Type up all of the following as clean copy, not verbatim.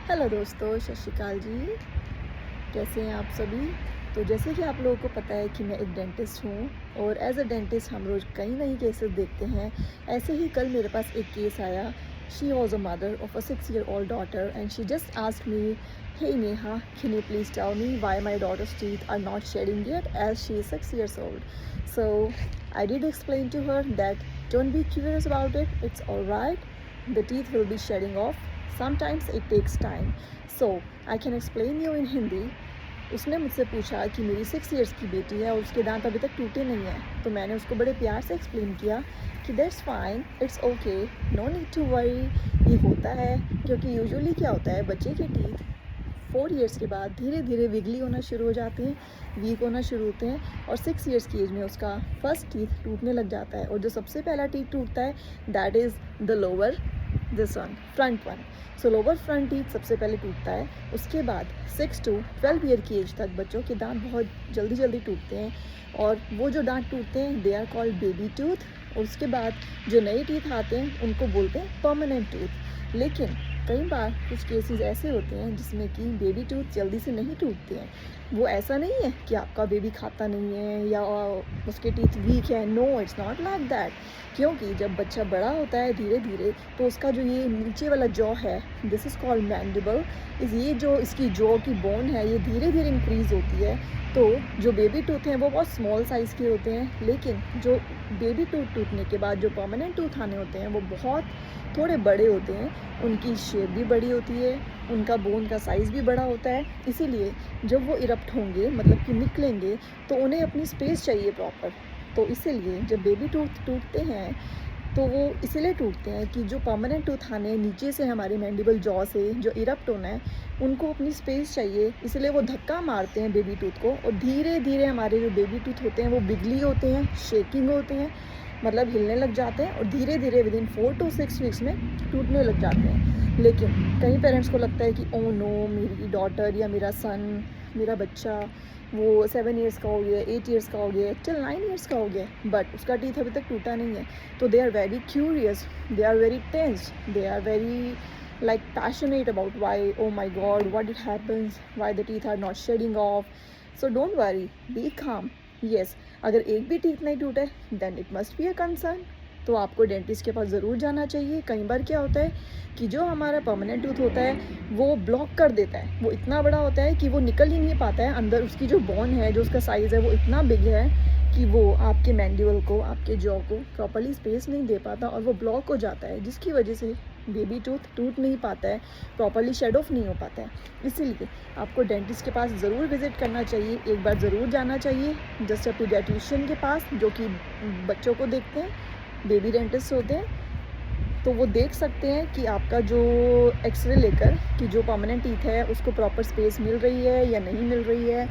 Hello दोस्तों, सत श्री अकाल जी। कैसे हैं आप सभी? तो जैसे कि आप लोगों को पता है कि मैं एक डेंटिस्ट हूँ और एज अ डेंटिस्ट हम रोज़ कई नई केसेस देखते हैं। ऐसे ही कल मेरे पास एक केस आया। She was a mother of a 6-year-old daughter and she just asked me, hey Neha, can you please tell me why my daughter's teeth are not shedding yet as she is 6 years old. So I did explain to her that don't be curious about it, it's alright. The teeth will be shedding off. Sometimes it takes time. So I can explain you in Hindi. उसने मुझसे पूछा कि मेरी 6 years की बेटी है और उसके दांत अभी तक टूटे नहीं हैं। तो मैंने उसको बड़े प्यार से एक्सप्लेन किया कि that's fine, it's okay, no need to worry. ये होता है क्योंकि यूजुअली क्या होता है, बच्चे के टीथ 4 years के बाद धीरे धीरे विगली होना शुरू हो जाते हैं, वीक होना शुरू होते हैं और 6 years की एज में उसका फर्स्ट टीथ टूटने लग जाता है। और जो सबसे पहला टीथ टूटता है that is the lower, this one, front one. So lower front teeth सबसे पहले टूटता है। उसके बाद 6 to 12 ईयर की एज तक बच्चों के दांत बहुत जल्दी जल्दी टूटते हैं और वो जो दांत टूटते हैं they are called baby tooth. और उसके बाद जो नए टीथ आते हैं उनको बोलते हैं परमानेंट टूथ। लेकिन कई बार कुछ केसेस ऐसे होते हैं जिसमें कि बेबी टूथ जल्दी से नहीं टूटते हैं। वो ऐसा नहीं है कि आपका बेबी खाता नहीं है या उसके टीथ वीक है, no, it's not like that. क्योंकि जब बच्चा बड़ा होता है धीरे धीरे तो उसका जो ये नीचे वाला जॉ है, दिस इज़ कॉल्ड मैंडिबल, ये जो इसकी जॉ की बोन है ये धीरे धीरे इंक्रीज़ होती है। तो जो बेबी टूथ हैं वो बहुत स्मॉल साइज़ के होते हैं, लेकिन जो बेबी टूथ टूटने के बाद जो परमानेंट टूथ आने होते हैं वो बहुत थोड़े बड़े होते हैं। उनकी शेप भी बड़ी होती है, उनका बोन का साइज़ भी बड़ा होता है। इसीलिए जब वो इरप्ट होंगे, मतलब कि निकलेंगे, तो उन्हें अपनी स्पेस चाहिए प्रॉपर। तो इसीलिए जब बेबी टूथ टूटते हैं तो वो इसीलिए टूटते हैं कि जो परमानेंट टूथ आने नीचे से हमारे मैंडिबल जॉ से जो इरप्ट होना है उनको अपनी स्पेस चाहिए, इसलिए वो धक्का मारते हैं बेबी टूथ को। और धीरे धीरे हमारे जो बेबी टूथ होते हैं वो बिगली होते हैं, शेकिंग होते हैं, मतलब हिलने लग जाते हैं और धीरे धीरे विदिन 4 to 6 वीक्स में टूटने लग जाते हैं। लेकिन कई पेरेंट्स को लगता है कि ओ नो, मेरी डॉटर या मेरा सन, मेरा बच्चा वो 7 years का हो गया, 8 years का हो गया, टिल 9 years का हो गया, बट उसका टीथ अभी तक टूटा नहीं है। तो they are very curious, they are very tensed, they are very like passionate about why, oh my god, what it happens, why the teeth are not shedding off. So don't worry, be calm. Yes, अगर एक भी teeth नहीं टूटे then it must be a concern. तो आपको dentist के पास ज़रूर जाना चाहिए। कई बार क्या होता है कि जो हमारा परमानेंट टूथ होता है वो ब्लॉक कर देता है, वो इतना बड़ा होता है कि वो निकल ही नहीं पाता है। अंदर उसकी जो बोन है, जो उसका साइज़ है वो इतना बिग है कि वो आपके मैंडिबल को, आपके जॉ को प्रॉपर्ली स्पेस नहीं दे पाता और वो ब्लॉक हो जाता है, जिसकी वजह से बेबी टूथ टूट नहीं पाता है, प्रॉपर्ली शेड ऑफ नहीं हो पाता है। इसीलिए आपको डेंटिस्ट के पास ज़रूर विज़िट करना चाहिए, एक बार ज़रूर जाना चाहिए जस्ट अ पीडियाट्रिशियन के पास जो कि बच्चों को देखते हैं, बेबी डेंटिस्ट होते हैं। तो वो देख सकते हैं कि आपका जो एक्सरे लेकर कि जो परमानेंट टीथ है उसको प्रॉपर स्पेस मिल रही है या नहीं मिल रही है।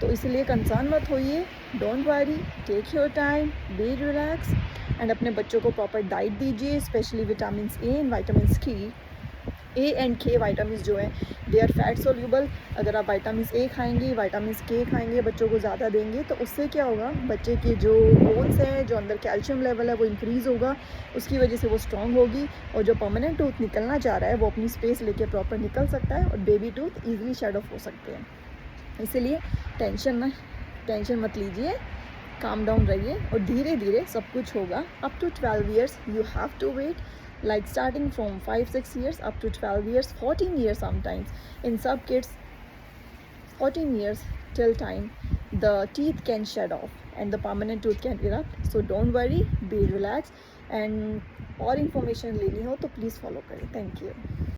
तो इसलिए कंसर्न मत होइए, don't worry, take your time, be relax and अपने बच्चों को प्रॉपर डाइट दीजिए, specially vitamin A and vitamin K. A and के वाइटामिन जो है दे आर फैट सोल्यूबल। अगर आप वाइटामिन ए खाएंगे, वाइटामिन के खाएंगे, बच्चों को ज़्यादा देंगे तो उससे क्या होगा, बच्चे के जो बोन्स हैं, जो अंदर कैल्शियम लेवल है वो इंक्रीज़ होगा, उसकी वजह से वो स्ट्रॉन्ग होगी और जो परमानेंट टूथ निकलना चाह रहा है वो अपनी स्पेस लेके प्रॉपर निकल सकता है और baby tooth easily shed off हो सकते हैं। इसीलिए टेंशन मत लीजिए, काम डाउन रहिए और धीरे धीरे सब कुछ होगा। Up to 12 years you have to wait, like starting from 5-6 years up to 12 years, 14 years sometimes. In some kids 14 years till time the teeth can shed off and the permanent tooth can erupt. So don't worry, be relaxed, and और information लेनी हो तो please follow करें। Thank you.